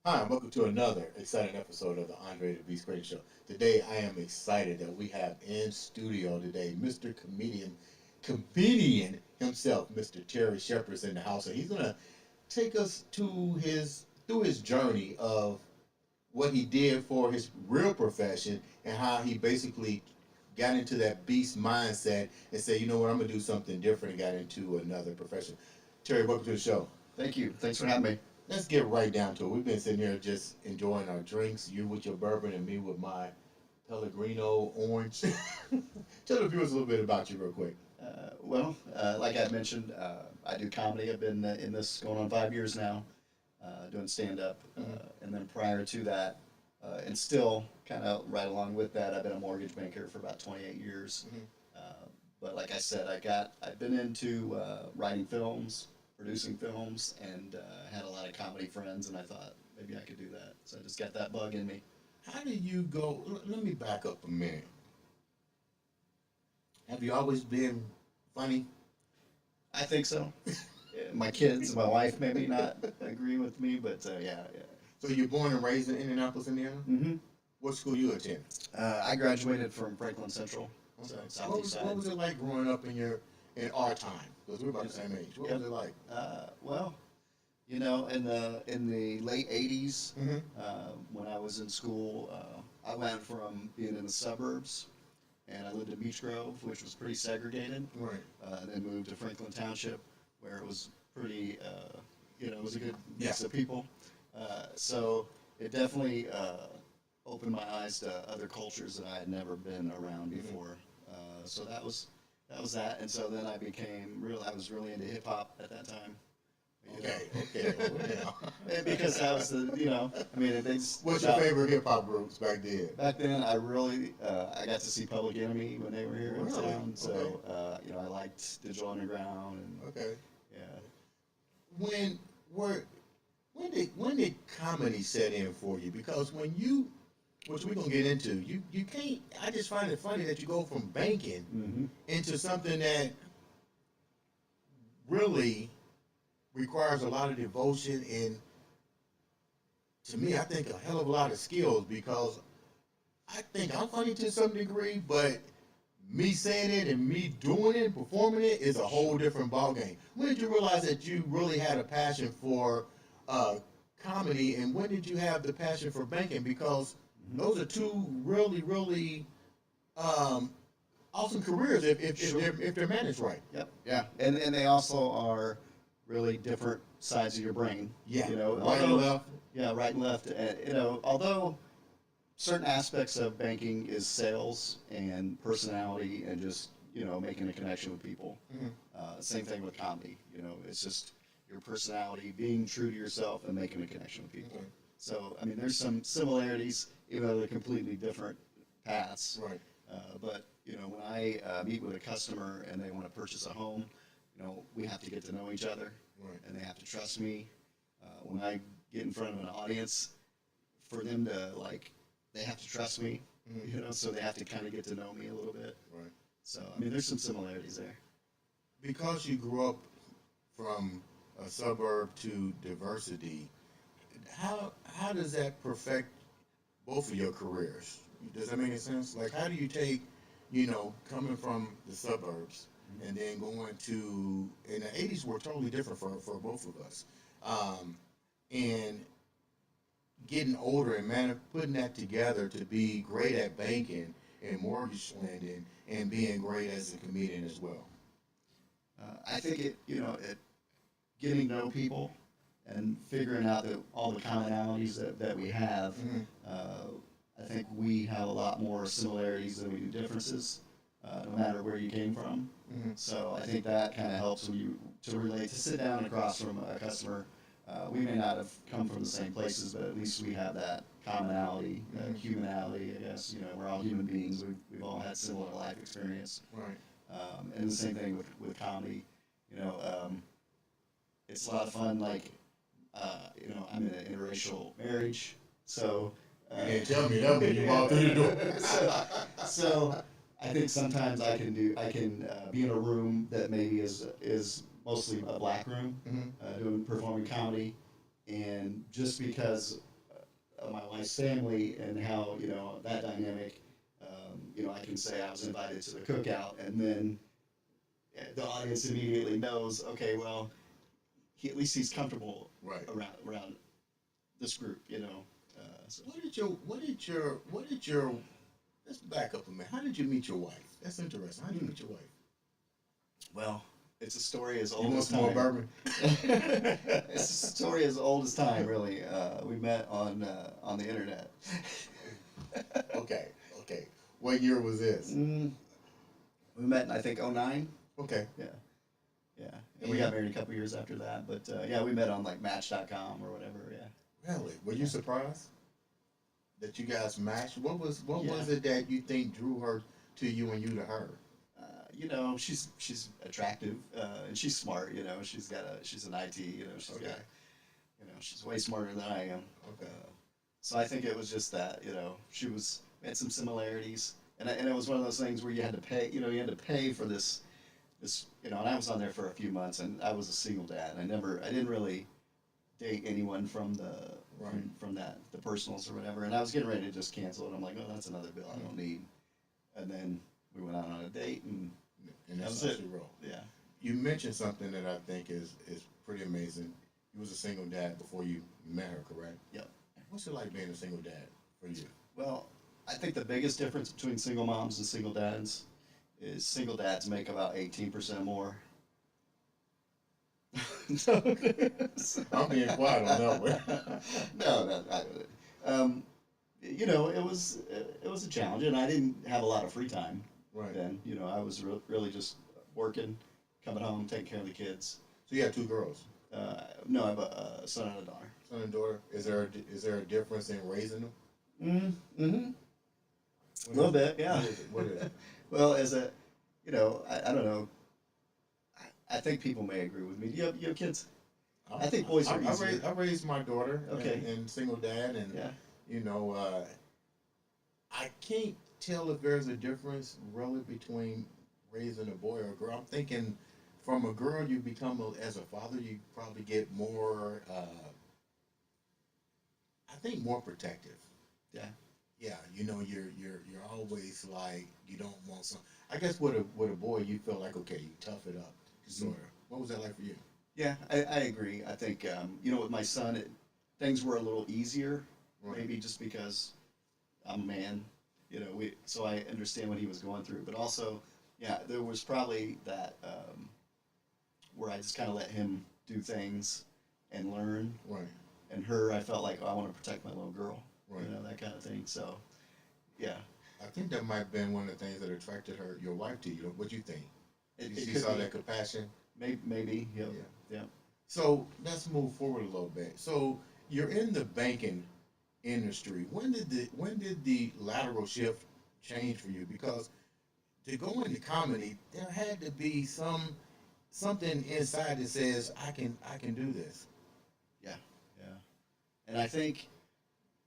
Hi, and welcome to another exciting episode of the Andre The Beast Crayton Show. Today, I am excited that we have in studio today Mr. Comedian himself, Mr. Terry Shepard's in the house, and he's gonna take us to through his journey of what he did for his real profession and how he basically got into that beast mindset and said, you know what, I'm gonna do something different and got into another profession. Terry, welcome to the show. Thank you. Thanks for having me. Let's get right down to it. We've been sitting here just enjoying our drinks. You with your bourbon and me with my Pellegrino orange. Tell the viewers a little bit about you real quick. Like I mentioned, I do comedy. I've been in this going on 5 years now, doing stand up. And then prior to that, and still kind of right along with that, I've been a mortgage banker for about 28 years. But like I said, I've been into writing films, producing films, and had a lot of comedy friends, and I thought maybe I could do that. So I just got that bug in me. How do you go? Let me back up a minute. Have you always been funny? I think so. My kids, my wife, maybe not agree with me, but yeah. So you're born and raised in Indianapolis, Indiana? Mm-hmm. What school you attend? I graduated from Franklin Central, so Okay. southeast side. What was it like growing up in our time? Because we're about the same age. What Yep. was it like? Well, you know, in the late '80s, Mm-hmm. when I was in school, I went from being in the suburbs, and I lived in Beech Grove, which was pretty segregated. Right. Then moved to Franklin Township, where it was pretty, it was a good Yeah. mix of people. So it definitely opened my eyes to other cultures that I had never been around before. So that was that. And so then I was really into hip hop at that time. You know? Okay. And because that was they just. What's your favorite hip hop groups back then? Back then, I got to see Public Enemy when they were here in Really? town. So, Okay. I liked Digital Underground and Okay. yeah. When were when did comedy set in for you? Because which we're gonna get into, you can't. I just find it funny that you go from banking Mm-hmm. into something that really requires a lot of devotion and, to me, I think a hell of a lot of skills. Because I think I'm funny to some degree, but me saying it and me doing it, performing it, is a whole different ballgame. When did you realize that you really had a passion for comedy, and when did you have the passion for banking? Because those are two really, really awesome careers Sure. if they're managed right. Yep. Yeah. And they also are really different sides of your brain. Yeah. You know, Right and although- left. Yeah, right and left. Although certain aspects of banking is sales and personality and just making a connection with people. Mhm. Same thing with comedy. It's just your personality, being true to yourself, and making a connection with people. Okay. So I mean, there's some similarities, even though they're completely different paths. Right. But when I meet with a customer and they want to purchase a home, we have to get to know each other, Right. and they have to trust me. When I get in front of an audience, for them to they have to trust me. Mhm. So they have to kind of get to know me a little bit. Right. So I mean, there's some similarities there. Because you grew up from a suburb to diversity, how does that perfect both of your careers? Does that make any sense? Like, how do you take, coming from the suburbs and then going to, in the 80s were totally different for both of us, and getting older and putting that together to be great at banking and mortgage lending and being great as a comedian as well? I think it getting to know people and figuring out all the commonalities that we have. Mhm. I think we have a lot more similarities than we do differences, no matter where you came from. Mhm. So I think that kind of helps when to relate, to sit down across from a customer. We may not have come from the same places, but at least we have that commonality, humanality, I guess. We're all human beings. We've all had similar life experience. Right. And the same thing with comedy. It's a lot of fun. I'm in an interracial marriage, so. You didn't tell me that when you walked through the door. So I think sometimes I can be in a room that maybe is mostly a black room, Mhm. performing comedy, and just because my wife's family and how, you know, that dynamic, you know, I can say I was invited to the cookout, and then the audience immediately knows, okay, well, at least he's comfortable Right. around this group, you know. So. What did your, let's back up a minute. How did you meet your wife? That's interesting. How did you meet your wife? Well, it's a story as You old want as some more time. bourbon? It's a story as old as time, really. We met on the internet. Okay, okay. What year was this? We met in, I think, '09. Okay. Yeah, yeah. And we got married a couple years after that. But yeah, we met on like Match.com or whatever. Yeah. Really? Were you surprised that you guys matched? What was Yeah. it that you think drew her to you and you to her? You know, she's attractive and she's smart. You know, she's an IT. You know, Okay. she's way smarter than I am. Okay. So I think it was just that. You know, we had some similarities, and it was one of those things where you had to pay. You know, you had to pay for this. You know, and I was on there for a few months, and I was a single dad. I didn't really date anyone from the Right. from the personals or whatever. And I was getting ready to just cancel it. I'm like, oh, that's another bill I don't need. And then we went out on a date, and And that that's was how it. she rolled. Yeah. You mentioned something that I think is pretty amazing. You was a single dad before you met her, correct? Yep. What's it like being a single dad for you? Well, I think the biggest difference between single moms and single dads is single dads make about 18% more. I'm being quiet on that one. No, you know, it was a challenge, and I didn't have a lot of free time Right. then. You know, I was really just working, coming home, taking care of the kids. So you have two girls, No, I have a son and a daughter. son and daughter. Is there a difference in raising them? Mm-hmm. What A little is bit, it? yeah. What is it? What is it? Well, you know, I don't know. I think people may agree with me. You have kids? I think boys are easier. I raised my daughter. Okay. And single dad, and Yeah. you know, I can't tell if there's a difference really between raising a boy or a girl. I'm thinking from a girl you become as a father, you probably get more. I think more protective. Yeah. Yeah, you know, you're always like you don't want some. I guess with a boy, you feel like okay, you tough it up, sort of. What was that like for you? Yeah, I agree. I think, you know, with my son, things were a little easier, Right. maybe just because I'm a man. You know, so I understand what he was going through. But also, yeah, there was probably that where I just kind of let him do things and learn. Right. And her, I felt like, oh, I want to protect my little girl. Right. You know, that kind of thing. So, yeah. I think that might have been one of the things that attracted your wife to you. What do you think? It She could saw be. that compassion. Maybe. Yep. Yeah. Yeah. So let's move forward a little bit. So you're in the banking industry. When did the lateral shift change for you? Because to go into comedy, there had to be something inside that says I can do this. Yeah. And I think,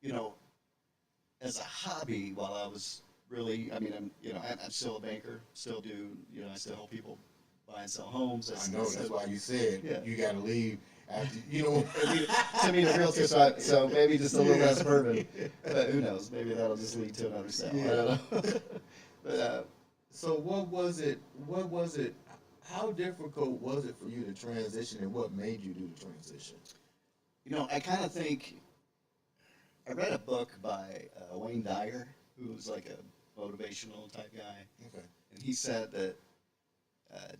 you know, as a hobby, while I was really, I mean, I'm still a banker, still do, you know, I still help people buy and sell homes. I know that's why you said Yeah. you got to leave after you know. To be a realtor, so maybe just a little less bourbon. But who knows? Maybe that'll just lead to another sale. I don't know. But So what was it? How difficult was it for you to transition, and what made you do the transition? you know, I kind of think I read a book by Wayne Dyer, who's like a motivational type guy, Okay. and he said that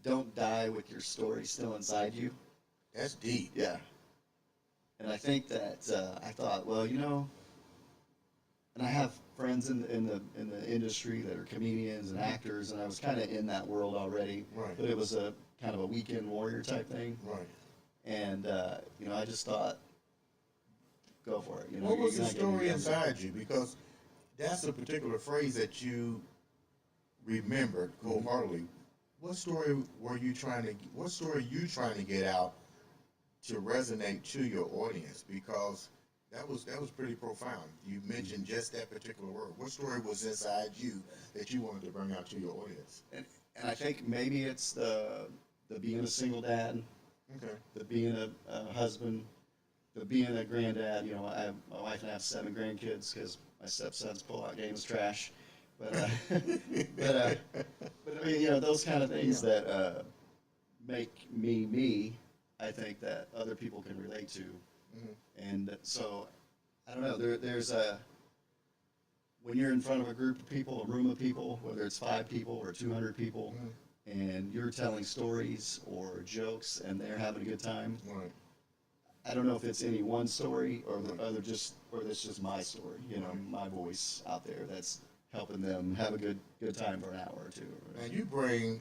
don't die with your story still inside you. That's deep. Yeah. And I think that I thought, well, you know, and I have friends in the industry that are comedians and actors, and I was kind of in that world already. Right. But it was a kind of a weekend warrior type thing, Right. and you know, I just thought, go for it. You know, What was you're the not getting story young. inside you? Because that's a particular phrase that you remembered wholeheartedly. What story are you trying to get out to resonate to your audience? Because that was pretty profound. You mentioned just that particular word. What story was inside you that you wanted to bring out to your audience? And I think maybe it's the being a single dad, Okay. the being a husband, the being a granddad, you know, my wife and I have 7 grandkids because my stepson's pull-out game is trash. But, but I mean, you know, those kind of things that make me me, I think that other people can relate to. And so, I don't know, there's a, when you're in front of a group of people, a room of people, whether it's 5 people or 200 people, and you're telling stories or jokes and they're having a good time, Right. I don't know if it's any one story or it's just my story, you know, my voice out there that's helping them have a good time for an hour or two. And you bring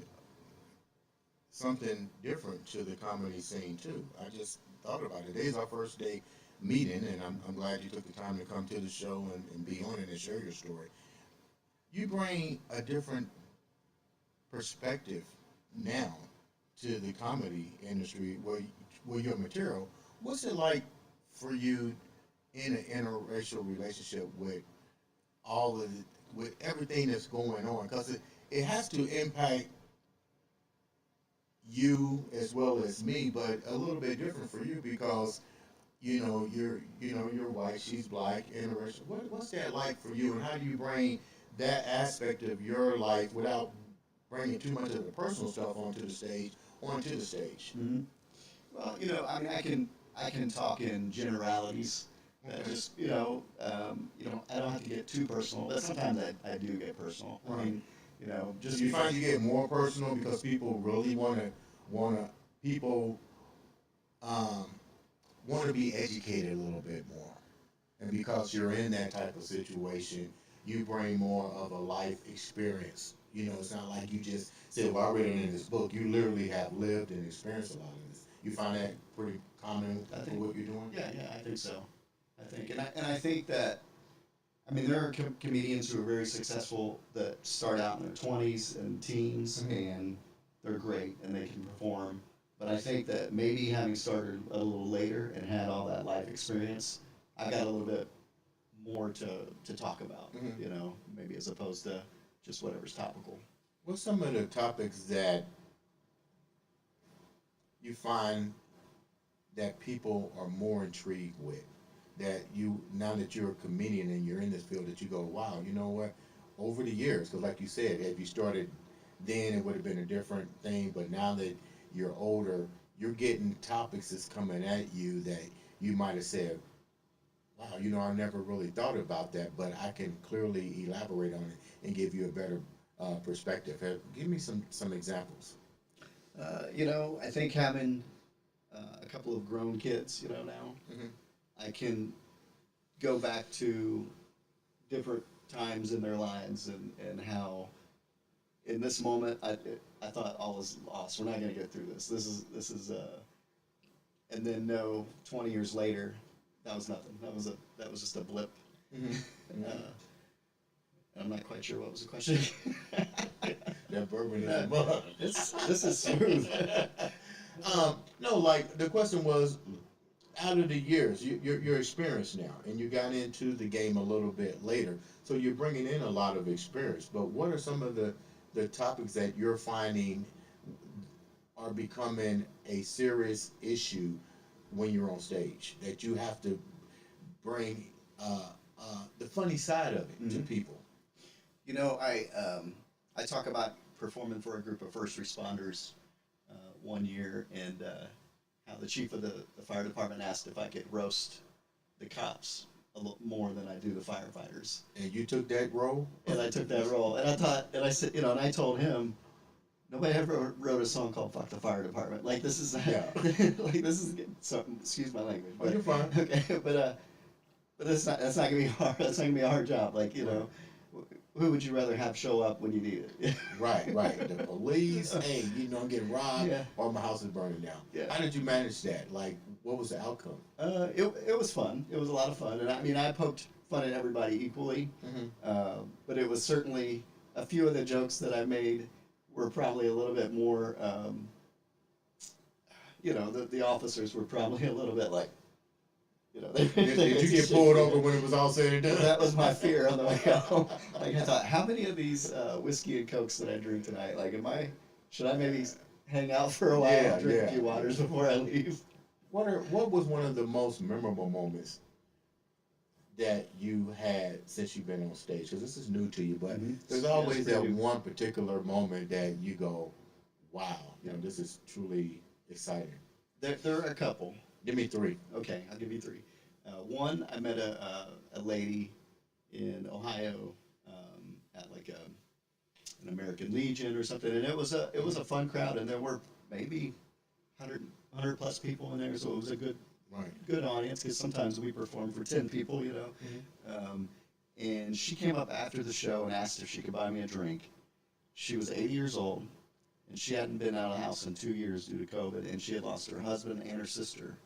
something different to the comedy scene too. I just thought about it. Today's our first day meeting, and I'm glad you took the time to come to the show and be on it and share your story. You bring a different perspective now to the comedy industry where your material. What's it like for you in an interracial relationship with with everything that's going on? Because it has to impact you as well as me, but a little bit different for you because you're white, she's black, interracial. What's that like for you, and how do you bring that aspect of your life without bringing too much of the personal stuff onto the stage? Mm-hmm. Well, you know, I mean, I can talk in generalities. Just I don't have to get too personal, but sometimes I do get personal. Right. I mean, you know, just Do you find you get more personal because people really people want to be educated a little bit more, and because you're in that type of situation, you bring more of a life experience. You know, it's not like you just said, "Well, I read it in this book." You literally have lived and experienced a lot of this. You find that pretty common for what you're doing? Yeah, I think so. I think that, I mean, there are comedians who are very successful that start out in their 20s and teens, and they're great and they can perform. But I think that maybe having started a little later and had all that life experience, I got a little bit more to talk about, you know, maybe as opposed to just whatever's topical. What's some of the topics that you find that people are more intrigued with? That now that you're a comedian and you're in this field, that you go, wow, you know what? Over the years, because like you said, if you started then, it would have been a different thing. But now that you're older, you're getting topics that's coming at you that you might have said, wow, you know, I never really thought about that, but I can clearly elaborate on it and give you a better perspective. Give me some examples. You know, I think having a couple of grown kids, you know, now, I can go back to different times in their lives and how in this moment I thought all was lost. We're not going to get through this. This is and then no, 20 years later, that was nothing. That was just a blip. I'm not quite sure what was the question. That bourbon is a mug. This is smooth. No, like the question was, out of the years, you're experienced now, and you got into the game a little bit later, so you're bringing in a lot of experience. But what are some of the topics that you're finding are becoming a serious issue when you're on stage, that you have to bring the funny side of it to people? You know, I talk about performing for a group of first responders one year, and how the chief of the fire department asked if I could roast the cops a little more than I do the firefighters. And you took that role? And I took that role, and I thought, and I said, you know, and I told him, nobody ever wrote a song called "Fuck the Fire Department." Like this is, like this is something. Excuse my language. But, you're fine. Okay, but that's not gonna be hard. That's not gonna be a hard job. Like know, who would you rather have show up when you need it? Right. The police, hey, you know, I'm getting robbed, or my house is burning down. Yeah. How did you manage that? Like, what was the outcome? It was fun. It was a lot of fun, and I mean, I poked fun at everybody equally. But it was certainly a few of the jokes that I made were probably a little bit more. You know, the officers were probably a little bit like, you know, did you get pulled over when it was all said and done? That was my fear on the way home. Like I thought, how many of these whiskey and cokes did I drink tonight? Like, should I maybe hang out for a while and drink a few waters before I leave? what was one of the most memorable moments that you had since you've been on stage? Because this is new to you, but there's Yeah, always it's that pretty new. one particular moment that you go, "Wow, this is truly exciting." There are a couple. Give me three. Okay, I'll give you three. One, I met a lady in Ohio at like an American Legion or something, and it was a fun crowd, and there were maybe 100 plus people in there, so it was a Right. good audience because sometimes we perform for 10 people, you know. And she came up after the show and asked if she could buy me a drink. She was 80 years old, and she hadn't been out of the house in 2 years due to COVID, and she had lost her husband and her sister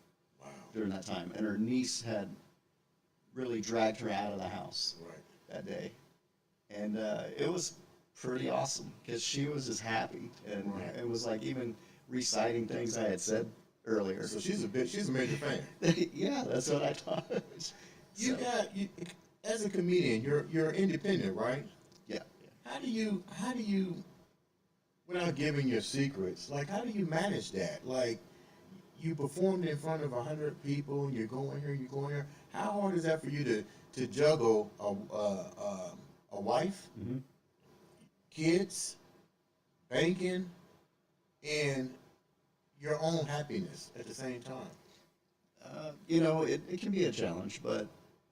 Wow. during that time, and her niece had really dragged her out of the house Right. that day, and it was pretty awesome because she was just happy, and Right. it was like even reciting things I had said earlier. So she's a major fan. Yeah, that's what I thought. You So, got you as a comedian, you're independent, right? yeah, How do you without giving your secrets, like how do you manage that? Like you performed in front of 100 people, you're going here, you're going here. How hard is that for you to juggle a wife, Mhm. kids, banking, and your own happiness at the same time? it can be a challenge, but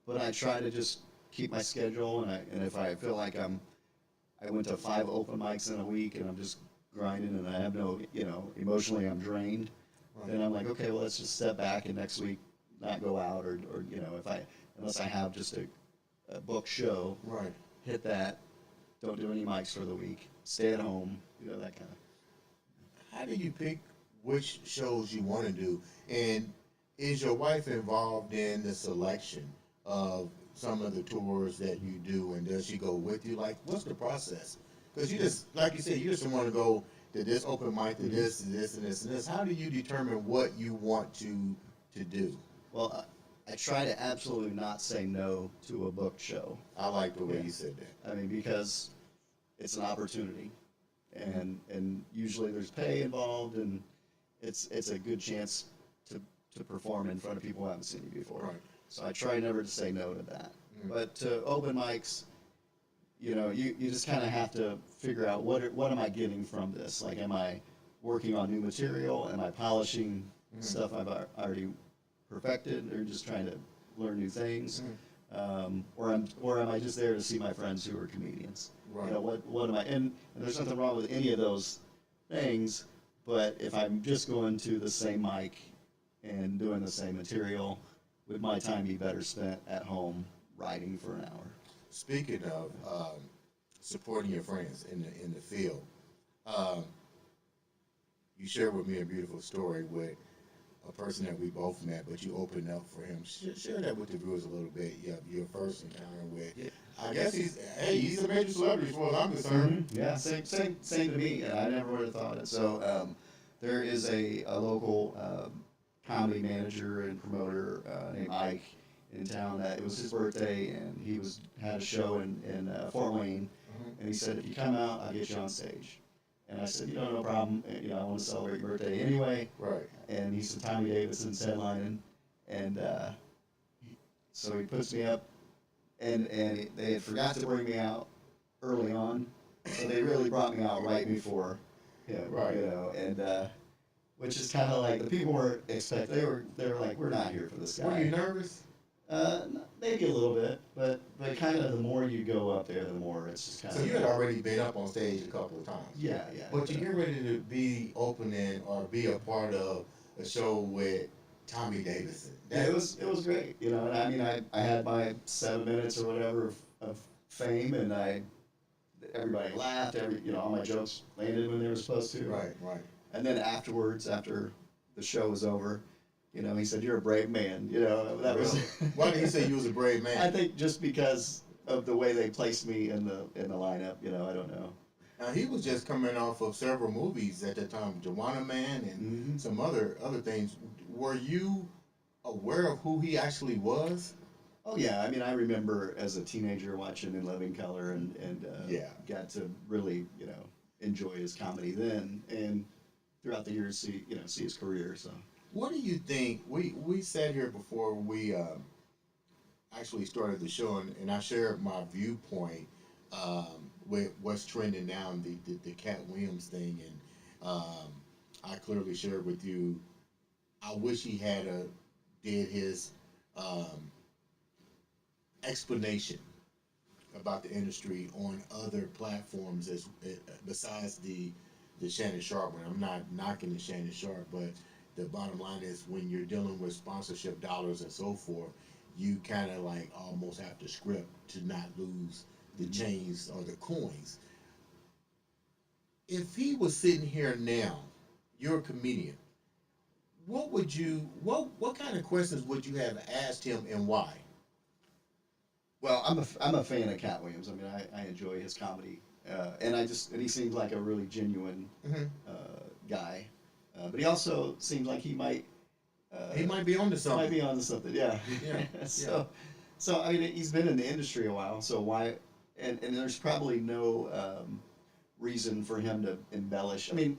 I try to just keep my schedule, and if I feel like I went to 5 open mics in a week and I'm just grinding and I have no, emotionally I'm drained, then I'm like, okay, well, let's just step back and next week not go out or unless I have just a book show, Right. hit that, don't do any mics for the week, stay at home, that kind of. How do you pick which shows you want to do? And is your wife involved in the selection of some of the tours that you do? And does she go with you? Like, what's the process? Because you just, like you said, you just want to go to this open mic, to this, and this, and this, and this. How do you determine what you want to do? Well, I try to absolutely not say no to a booked show. I like the way Yeah. you said that. I mean, because it's an opportunity, and usually there's pay involved, and it's a good chance to perform in front of people who haven't seen you before. Right. So I try never to say no to that. But to open mics, you just kind of have to figure out what am I getting from this? Like, am I working on new material? Am I polishing stuff I've already perfected, or just trying to learn new things? Or am I just there to see my friends who are comedians? Right. What am I? And there's nothing wrong with any of those things, but if I'm just going to the same mic and doing the same material, would my time be better spent at home writing for an hour? Speaking of supporting your friends in the field, you shared with me a beautiful story with a person that we both met, but you opened up for him. Share that with the viewers a little bit. Your first encounter with. Yeah. I guess he's a major celebrity as far as I'm concerned. Yeah, same to me. I never would have thought it. So there is a local comedy manager and promoter named Ike in town. That it was his birthday, and he had a show in Fort Wayne, and he said, if you come out, I'll get you on stage. And I said, no problem. I want to celebrate your birthday anyway. Right. And he said, Tommy Davidson's headlining, and so he puts me up, and they had forgot to bring me out early on, so they really brought me out right before, Right. and which is kind of like the people were they were like, we're not here for this guy. Were you nervous? Maybe a little bit, but kind of the more you go up there, the more it's just kind So of. you had already been up on stage a couple of times. Yeah. But you get ready to be opening or be a part of a show with Tommy Davidson. Yeah, it was great, and I mean, I had my 7 minutes or whatever of fame, and everybody laughed, all my jokes landed when they were supposed to. Right. And then afterwards, after the show was over, he said, "You're a brave man." That was. Why did he say you was a brave man? I think just because of the way they placed me in the lineup. I don't know. Now he was just coming off of several movies at the time, Joanna Man and some other things. Were you aware of who he actually was? Oh yeah, I mean, I remember as a teenager watching In Living Color, and got to really enjoy his comedy then, and throughout the years see his career. So What do you think? We sat here before we actually started the show, and I shared my viewpoint with what's trending now, and the Cat Williams thing, and I clearly shared with you. I wish he had did his um, explanation about the industry on other platforms as besides the Shannon Sharp one. I'm not knocking the Shannon Sharp, but the bottom line is when you're dealing with sponsorship dollars and so forth, you kind of like almost have to script to not lose the chains or the coins. If he was sitting here now, you're a comedian. What kind of questions would you have asked him and why? Well, I'm a fan of Cat Williams. I mean, I enjoy his comedy, and he seems like a really genuine Hmm. guy. But he also seems like He might be onto might something. be onto something. Yeah. Yeah, yeah. So I mean, he's been in the industry a while. So why? And there's probably no reason for him to embellish. I mean,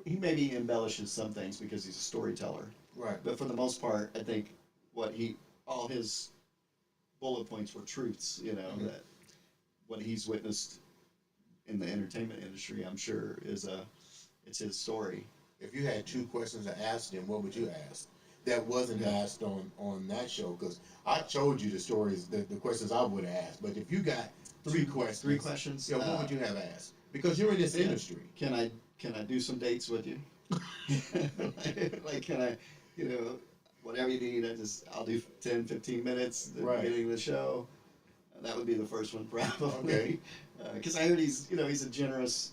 he maybe embellishes some things because he's a storyteller. Right. But for the most part, I think what he all his bullet points were truths. You know Mhm. that what he's witnessed in the entertainment industry, I'm sure, it's his story. If you had two questions to ask him, what would you ask? That wasn't asked on that show because I showed you the stories, the questions I would have asked. But if you got three questions, Three questions. yeah, what would you have asked? Because you're in this Yeah. industry. Can I do some dates with you? like can I, you know, whatever you need, I'll do 10, 15 minutes at the Right. beginning of the show. That would be the first one probably. Okay. Because I heard he's a generous.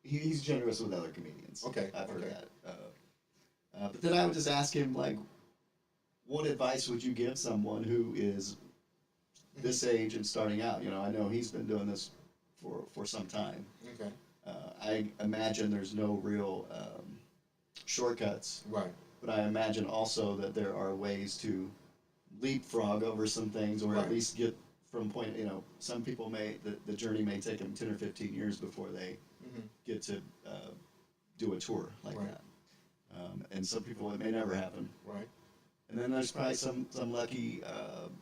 He's generous with other comedians. Okay, I've heard okay. that. But then I would just ask him like, what advice would you give someone who is this age and starting out? You know, I know he's been doing this for some time. Okay. I imagine there's no real shortcuts, Right. but I imagine also that there are ways to leapfrog over some things, or Right. at least get from point. You know, some people the journey may take them 10 or 15 years before they Hmm. get to do a tour like Right. that. And some people it may never happen. Right. And then there's probably some lucky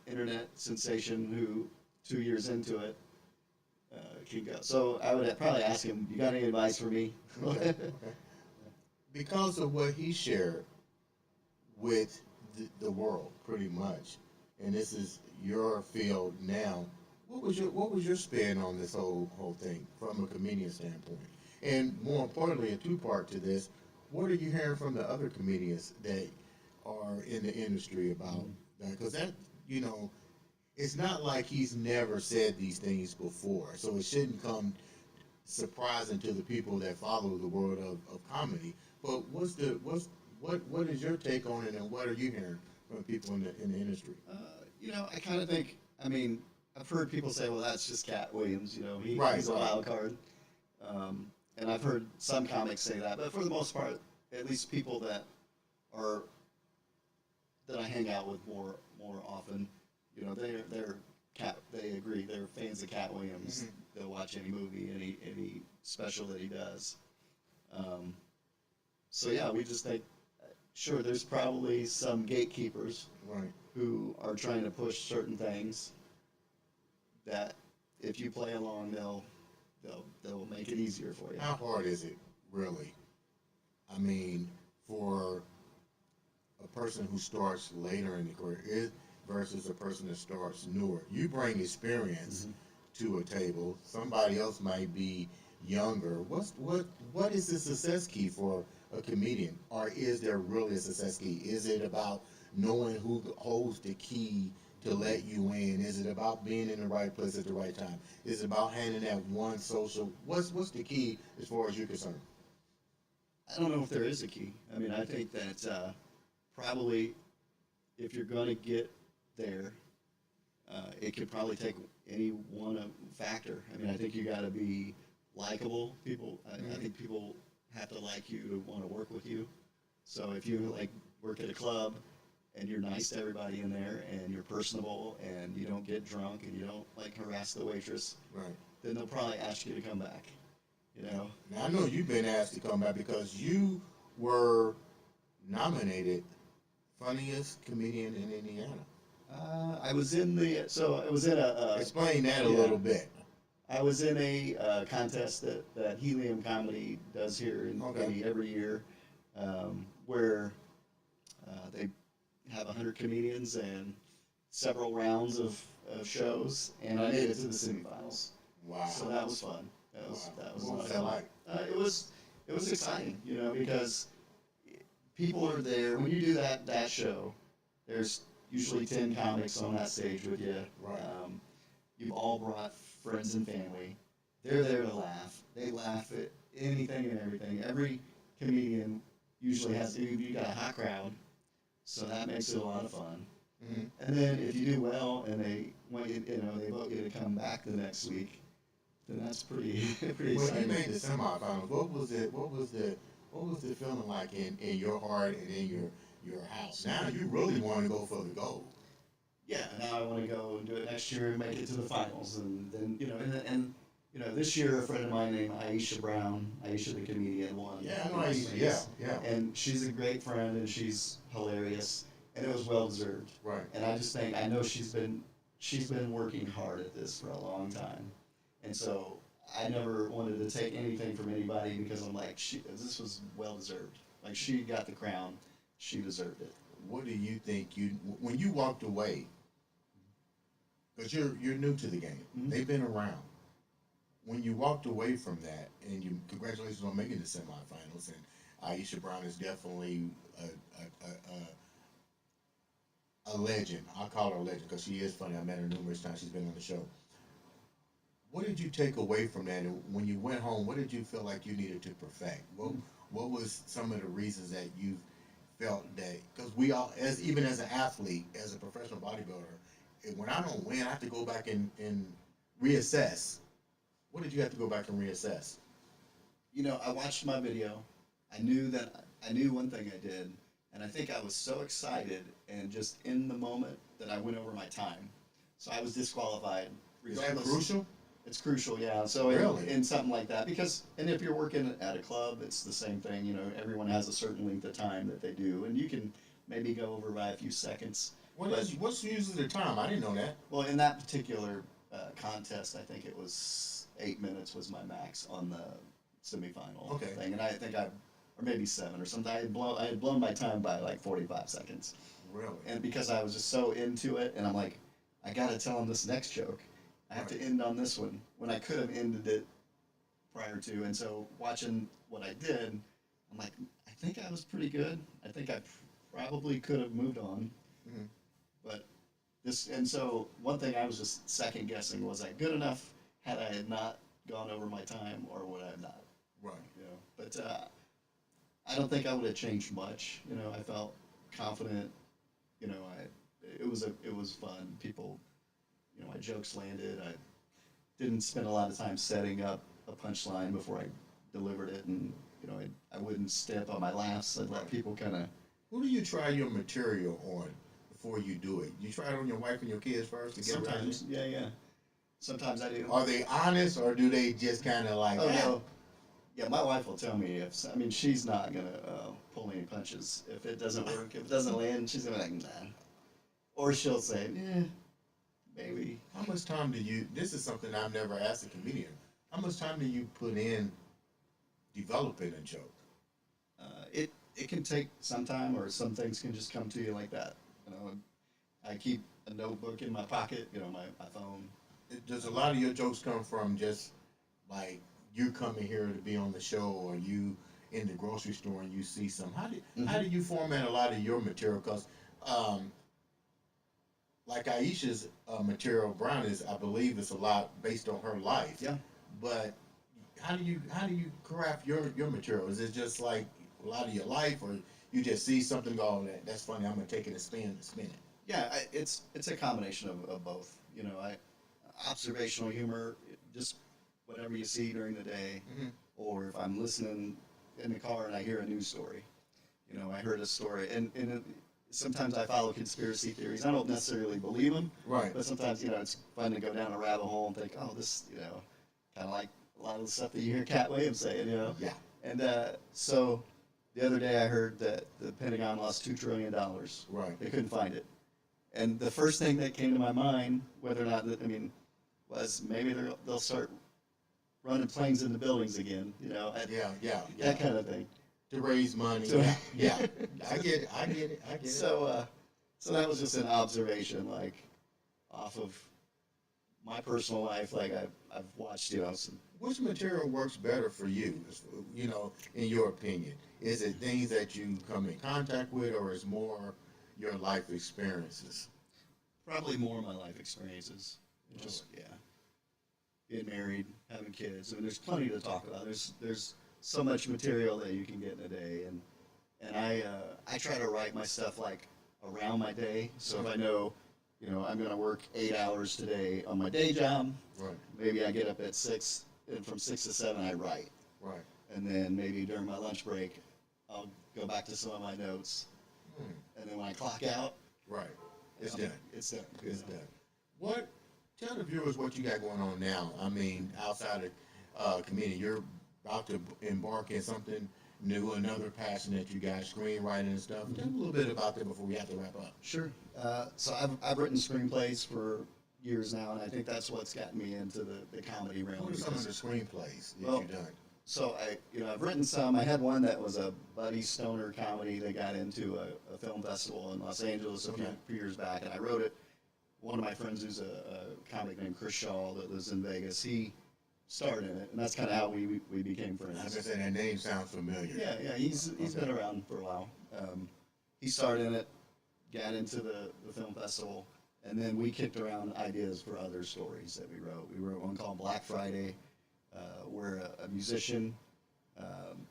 internet sensation who 2 years into it can go. So I would probably ask him, "You got any advice for me?" Okay. Okay. Because of what he shared with the world, pretty much, and this is your field now. What was your spin on this whole thing from a comedian standpoint? And more importantly, a two-part to this, what are you hearing from the other comedians that are in the industry about that? Because that, you know, it's not like he's never said these things before, so it shouldn't come surprising to the people that follow the world of comedy. But what is your take on it, and what are you hearing from people in the industry? You know, I kind of think. I mean, I've heard people say, "Well, that's just Cat Williams." You know, Right, he's a right. wild card. And I've heard some comics say that, but for the most part, at least people are that I hang out with more often, you know, they agree. They're fans of Cat Williams. Mhm. They'll watch any movie, any special that he does. Um, so yeah, we just think, sure, there's probably some gatekeepers Right. who are trying to push certain things that if you play along, they'll make it easier for you. How hard is it, really? I mean, for a person who starts later in the career versus a person that starts newer. You bring experience to a table. Somebody else might be younger. What is the success key for a comedian? Or is there really a success key? Is it about knowing who holds the key to let you in? Is it about being in the right place at the right time? Is it about handing that one social? What's the key as far as you're concerned? I don't know if there is a key. I mean, I think that probably if you're going to get there, it could probably take any one factor. I mean, I think you got to be likable. I think people have to like you to want to work with you. So if you like work at a club and you're nice to everybody in there and you're personable and you don't get drunk and you don't like harass the waitress, Right. then they'll probably ask you to come back. You know. Now I know you've been asked to come back because you were nominated funniest comedian in Indiana. I was in a Explain that a yeah. little bit. I was in a contest that Helium Comedy does here Okay. every year, where they have 100 comedians and several rounds of shows, and I made it to the semifinals. Wow. So that was fun. That was a What lot was of that fun. like? It was exciting, because people are there when you do that show. There's usually 10 comics on that stage with you. Right. You've all brought friends and family. They're there to laugh. They laugh at anything and everything. Every comedian usually has. You got a hot crowd, so that makes it a lot of fun. Mm-hmm. And then if you do well and they want they vote you to come back the next week, then that's pretty Well, you exciting. made the semifinals. What was it? What was the feeling like in your heart and in your house? Now you really want to go for the gold. Yeah, now I want to go and do it next year and make it to the finals, and then and this year a friend of mine named Aisha Brown, Aisha the comedian, won. Yeah, I know Aisha. Yeah, yeah. And she's a great friend and she's hilarious, and it was well deserved. Right. And I just think I know she's been working hard at this for a long time, and so I never wanted to take anything from anybody because I'm like this was well deserved. Like she got the crown, she deserved it. What do you think when you walked away? Because you're new to the game. Mhm. They've been around. When you walked away from that, and congratulations on making the semifinals, and Aisha Brown is definitely a legend. I'll call her a legend because she is funny. I met her numerous times. She's been on the show. What did you take away from that? And when you went home, what did you feel like you needed to perfect? What was some of the reasons that you felt that? Because we all, even as an athlete, as a professional bodybuilder, when I don't win, I have to go back and reassess. What did you have to go back and reassess? I watched my video. I knew one thing I did, and I think I was so excited and just in the moment that I went over my time. So I was disqualified. Is that crucial? It's crucial, yeah. So Really? in something like that, and if you're working at a club, it's the same thing. Everyone has a certain length of time that they do, and you can maybe go over by a few seconds. What's usually the time? I didn't know that. Well, in that particular contest, I think it was 8 minutes was my max on the semifinal thing, and I think or maybe 7 or something. I had blown my time by like 45 seconds. Really? And because I was just so into it, and I'm like, I gotta tell him this next joke. I have to end on this one when I could have ended it prior to. And so watching what I did, I'm like, I think I was pretty good. I think I probably could have moved on. Mm-hmm. But and so one thing I was just second guessing, was I good enough had I had not gone over my time, or would I have not? Right. But I don't think I would have changed much. I felt confident. It was fun. People, my jokes landed. I didn't spend a lot of time setting up a punchline before I delivered it, and I wouldn't step on my laughs. I'd let people kind of. Who do you try your material on before you do it? You try it on your wife and your kids first to get Sometimes, yeah. Sometimes I do. Are they honest, or do they just kind of like? Oh no. Yeah, my wife will tell me she's not gonna pull any punches if it doesn't work. If it doesn't land, she's gonna be like, nah. Or she'll say, yeah, maybe. How much time do you? This is something I've never asked a comedian. How much time do you put in developing a joke? It can take some time, or some things can just come to you like that. I keep a notebook in my pocket, my phone. Does a lot of your jokes come from just like you coming here to be on the show, or you in the grocery store and you see some? How do you format a lot of your material? Because like Aisha's material, Brown is, I believe, it's a lot based on her life. Yeah. But how do you craft your material? Is it just like a lot of your life, or you just see something go, that's funny, I'm gonna take it and spin it? Yeah, it's a combination of both. Observational humor, just whatever you see during the day, or if I'm listening in the car and I hear a news story. I heard a story, and sometimes I follow conspiracy theories. I don't necessarily believe them, Right. but sometimes it's fun to go down a rabbit hole and think, oh, this, kind of like a lot of the stuff that you hear Cat Williams saying, Yeah. And so The other day I heard that the Pentagon lost $2 trillion. Right. They couldn't find it. And the first thing that came to my mind, whether or not, was maybe they'll start running planes into buildings again, Yeah. that kind of thing. To raise money. So- Yeah. I get it. So that was just an observation, like, off of my personal life. Like, I've watched, some. Which material works better for you, in your opinion? Is it things that you come in contact with, or is more your life experiences? Probably more of my life experiences. Just, getting married, having kids. There's plenty to talk about. There's so much material that you can get in a day, and I try to write my stuff like around my day. So if I know, I'm going to work 8 hours today on my day job, Right. maybe I get up at 6, and from 6 to 7 I write. Right. And then maybe during my lunch break, I'll go back to some of my notes. And then when I clock out, Right. It's done. It's done. It's done. Tell the viewers what you got going on now. I mean, outside of comedian, you're about to embark in something new, another passion that you got, screenwriting and stuff. Tell me a little bit about that before we have to wrap up. Sure. So I've written screenplays for years now, and I think that's what's gotten me into the comedy realm. What are some of the screenplays that Well, you've done? So I've written some. I had one that was a buddy stoner comedy that got into a film festival in Los Angeles a few years back, and I wrote it. One of my friends who's a comic named Chris Shaw that lives in Vegas, he starred in it, and that's kind of how we became friends. I was gonna say that name sounds familiar. Yeah, he's been around for a while. He starred in it, got into the film festival, and then we kicked around ideas for other stories that we wrote. We wrote one called Black Friday, where a musician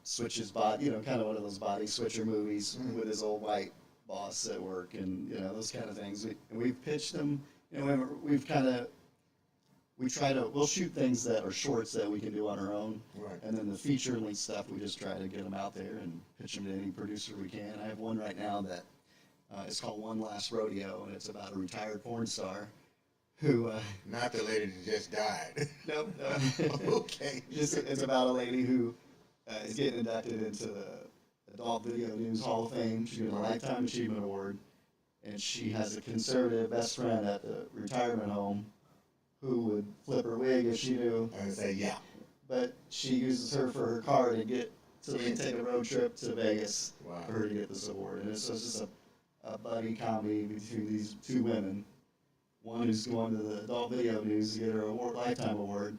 switches body, kind of one of those body switcher movies with his old white boss at work, and those kind of things. We've pitched them. We'll shoot things that are shorts that we can do on our own, Right. and then the feature-length stuff, we just try to get them out there and pitch them to any producer we can. I have one right now that it's called One Last Rodeo, and it's about a retired porn star who. Not the lady that just died. No. Okay. It's about a lady who is getting inducted into the Adult Video News Hall of Fame. She's getting a Lifetime Achievement Award, and she has a conservative best friend at the retirement home who would flip her wig if she knew. I would say, yeah. But she uses her for her car to get so they can take a road trip to Vegas Wow. for her to get this award. And it's just a buddy comedy between these two women. One who's going to the Adult Video News to get her Lifetime Award,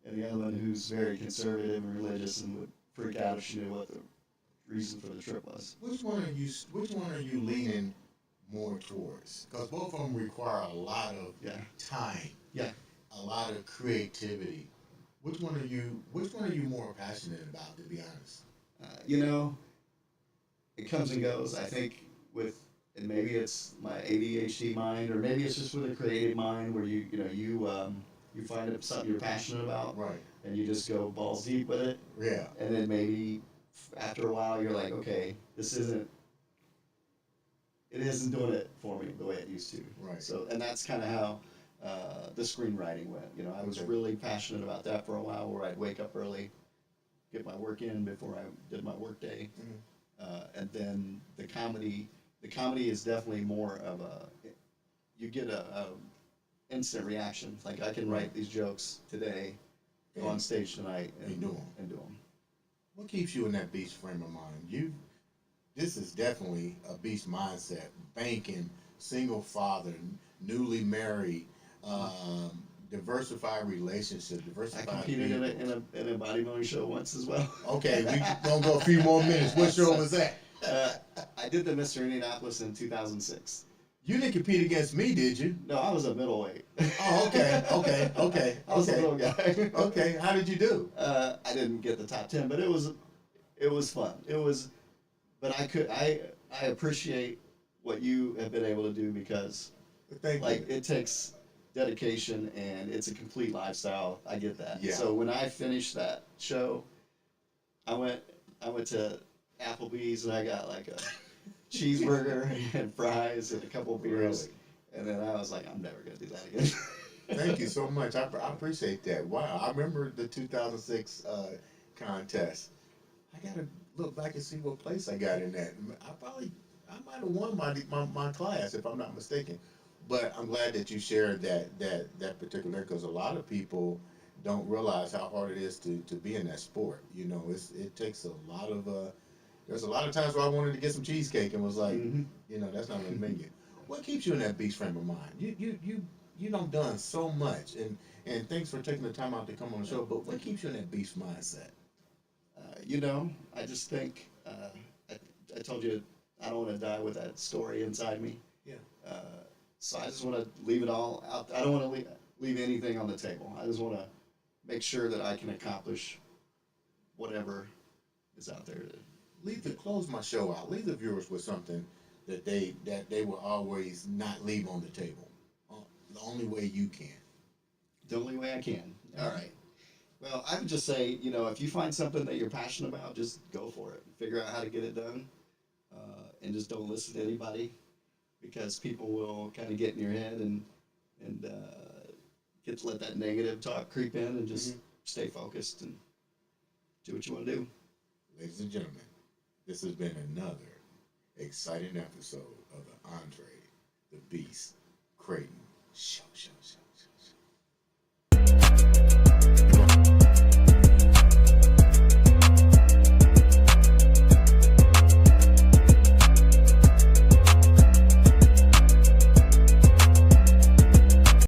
and the other one who's very conservative and religious and would freak out if she knew what the reason for the trip was. Which one are you leaning more towards? Because both of them require a lot of time. Yeah. A lot of creativity. Which one are you more passionate about, to be honest? It comes and goes. I think and maybe it's my ADHD mind, or maybe it's just with a creative mind where you find it something you're passionate about, Right. and you just go balls deep with it. Yeah. And then maybe after a while you're like, okay, it isn't doing it for me the way it used to. Right. So, and that's kind of how the screenwriting went. I was really passionate about that for a while, where I'd wake up early, get my work in before I did my work day. And then the comedy is definitely more of you get a instant reaction. Like, I can write these jokes today, go on stage tonight, and do them. What keeps you in that beast frame of mind? This is definitely a beast mindset. Banking, single father, newly married, diversified relationship, I diversified. competed in a bodybuilding show once as well. Okay, we gonna go a few more minutes. What show was that? I did the Mr. Indianapolis in 2006. You didn't compete against me, did you? No, I was a middleweight. Oh, okay. I was a little guy. Okay, how did you do? I didn't get the top 10, but it was fun. But I appreciate what you have been able to do, because Thank you. it takes dedication and it's a complete lifestyle. I get that. Yeah. So when I finished that show, I went to Applebee's and I got like a cheeseburger and fries and a couple of beers. Really? And then I was like, I'm never gonna do that again. Thank you so much. I appreciate that. Wow, I remember the 2006 contest. I gotta look back and see what place I got in that. I might have won my class if I'm not mistaken. But I'm glad that you shared that particular, because a lot of people don't realize how hard it is to be in that sport. You know, it takes a lot of there's a lot of times where I wanted to get some cheesecake and was like, you know, that's not going to make it. What keeps you in that beast frame of mind? You done so much, and thanks for taking the time out to come on the show. But what keeps you in that beast mindset? You know, I just think I told you I don't want to die with that story inside me. Yeah. So I just want to leave it all out. I don't want to leave anything on the table. I just want to make sure that I can accomplish whatever is out there. Close my show out. Leave the viewers with something that they will always not leave on the table. The only way you can. The only way I can. All right. Well, I would just say, you know, if you find something that you're passionate about, just go for it. Figure out how to get it done, and just don't listen to anybody, because people will kind of get in your head and get to let that negative talk creep in, and just stay focused and do what you want to do. Ladies and gentlemen, this has been another exciting episode of the Andre the Beast Crayton Show.